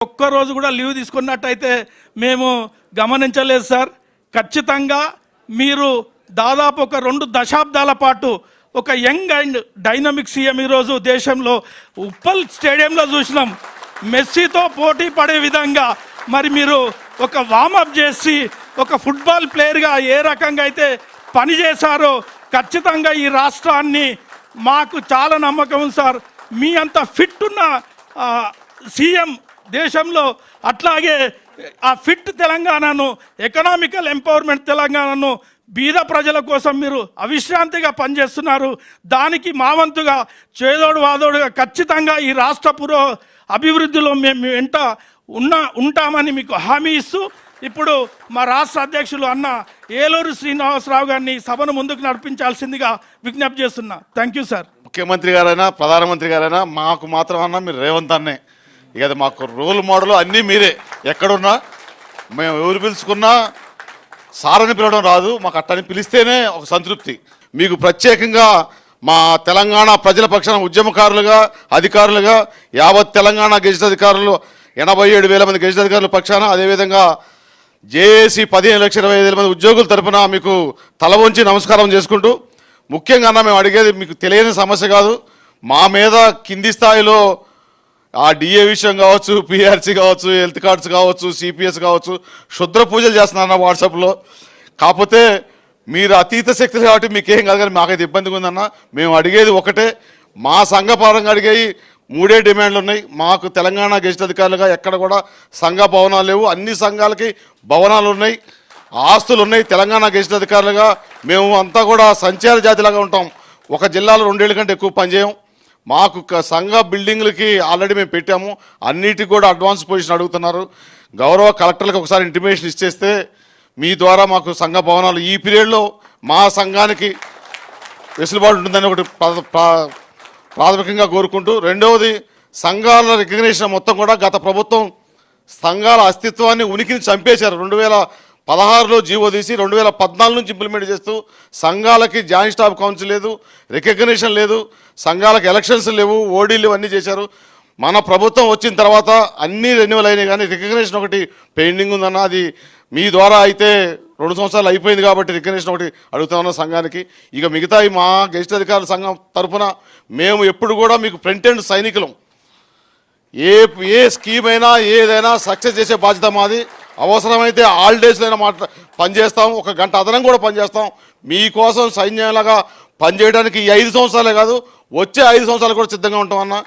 ఒక్కరోజు కూడా లీవ్ తీసుకున్నట్టయితే మేము గమనించలేదు సార్. ఖచ్చితంగా మీరు దాదాపు ఒక 2 దశాబ్దాల పాటు ఒక యంగ్ అండ్ డైనమిక్ సీఎం ఈరోజు దేశంలో ఉప్పల్ స్టేడియంలో చూసినాం. మెస్సీతో పోటీ పడే విధంగా మరి మీరు ఒక వార్మప్ చేసి ఒక ఫుట్బాల్ ప్లేయర్గా ఏ రకంగా అయితే పనిచేశారో ఖచ్చితంగా ఈ రాష్ట్రాన్ని మాకు చాలా నమ్మకం ఉంది సార్. మీ అంత ఫిట్ ఉన్న సీఎం దేశంలో, అట్లాగే ఆ ఫిట్ తెలంగాణను, ఎకనామికల్ ఎంపవర్మెంట్ తెలంగాణను, బీద ప్రజల కోసం మీరు అవిశ్రాంతిగా పనిచేస్తున్నారు. దానికి మా వంతుగా చేదోడు వాదోడుగా ఖచ్చితంగా ఈ రాష్ట్ర అభివృద్ధిలో మేము వెంట ఉంటామని మీకు హామీ ఇస్తూ, ఇప్పుడు మా రాష్ట్ర అధ్యక్షులు అన్న ఏలూరు శ్రీనివాసరావు గారిని సభను ముందుకు నడిపించాల్సిందిగా విజ్ఞప్తి చేస్తున్నా. Thank you sir. ముఖ్యమంత్రి గారైనా ప్రధానమంత్రి గారైనా మాకు మాత్రం అన్నా మీరు రేవంత్ అన్నే. ఇక అది మాకు రోల్ మోడల్ అన్నీ మీరే. ఎక్కడున్నా మేము ఎవరు పిలుచుకున్నా సారని పిలవడం రాదు, మాకు అట్టని పిలిస్తేనే ఒక సంతృప్తి. మీకు ప్రత్యేకంగా మా తెలంగాణ ప్రజల పక్షాన ఉద్యమకారులుగా, అధికారులుగా, యావత్ తెలంగాణ గెజిట్ అధికారులు 87,000 మంది గెజిట్ అధికారుల పక్షాన, అదేవిధంగా జేఏసీ 15,25,000 మంది ఉద్యోగుల తరఫున మీకు తల వంచి నమస్కారం చేసుకుంటూ, ముఖ్యంగా మేము అడిగేది మీకు తెలియని సమస్య కాదు. మా మీద కింది స్థాయిలో ఆ డిఏ విషయం కావచ్చు, పిఆర్సీ కావచ్చు, హెల్త్ కార్డ్స్ కావచ్చు, సిపిఎస్ కావచ్చు, క్షుద్ర పూజలు చేస్తున్నారన్న వాట్సాప్లో. కాకపోతే మీరు అతీత శక్తులు కాబట్టి మీకేం కాదు, కానీ మాకైతే ఇబ్బందిగా ఉందన్న. మేము అడిగేది ఒకటే, మా సంఘపరంగా అడిగేవి 3 డిమాండ్లు ఉన్నాయి. మాకు తెలంగాణ గెజిట్ అధికారులుగా ఎక్కడ కూడా సంఘ భవనాలు లేవు, అన్ని సంఘాలకి భవనాలు ఉన్నాయి, ఆస్తులు ఉన్నాయి. తెలంగాణ గెజిట్ అధికారులుగా మేము అంతా కూడా సంచార జాతిలాగా ఉంటాం. ఒక జిల్లాలో 2 ఏళ్ళ కంటే ఎక్కువ పనిచేయం. మాకు సంఘ బిల్డింగ్లకి ఆల్రెడీ మేము పెట్టాము, అన్నిటికి కూడా అడ్వాన్స్ పొజిషన్ అడుగుతున్నారు. గౌరవ కలెక్టర్లకు ఒకసారి ఇంటిమేషన్ ఇచ్చేస్తే మీ ద్వారా మాకు సంఘ భవనాలు ఈ పీరియడ్లో మా సంఘానికి వెసులుబాటు ఉంటుందని ఒకటి ప్రాథమికంగా కోరుకుంటూ, రెండవది సంఘాల రికగ్నిషన్ మొత్తం కూడా గత ప్రభుత్వం సంఘాల అస్తిత్వాన్ని, ఉనికిని చంపేశారు. 2016లో జీవో తీసి 2014 నుంచి ఇంప్లిమెంట్ చేస్తూ సంఘాలకి జాయింట్ స్టాఫ్ కౌన్సిల్ లేదు, రికగ్నిషన్ లేదు, సంఘాలకు ఎలక్షన్స్ లేవు, ఓడీలు అన్నీ చేశారు. మన ప్రభుత్వం వచ్చిన తర్వాత అన్నీ రెన్యువల్ అయినాయి, కానీ రికగ్నిషన్ ఒకటి పెండింగ్ ఉందన్న. అది మీ ద్వారా అయితే 2 సంవత్సరాలు అయిపోయింది కాబట్టి రికగ్నిషన్ ఒకటి అడుగుతా ఉన్న సంఘానికి. ఇక మిగతా మా గెజిట్ అధికారుల సంఘం తరఫున మేము ఎప్పుడు కూడా మీకు ఫ్రంట్ ఎండ్ సైనికులం. ఏ స్కీమ్ అయినా ఏదైనా సక్సెస్ చేసే బాధ్యత మాది. అవసరమైతే హాలిడేస్లో అయినా పనిచేస్తాం, 1 గంట అదనం కూడా పనిచేస్తాం. మీకోసం సైన్యంలాగా పనిచేయడానికి ఈ 5 సంవత్సరాలే కాదు, వచ్చే 5 సంవత్సరాలు కూడా సిద్ధంగా ఉంటామన్నా.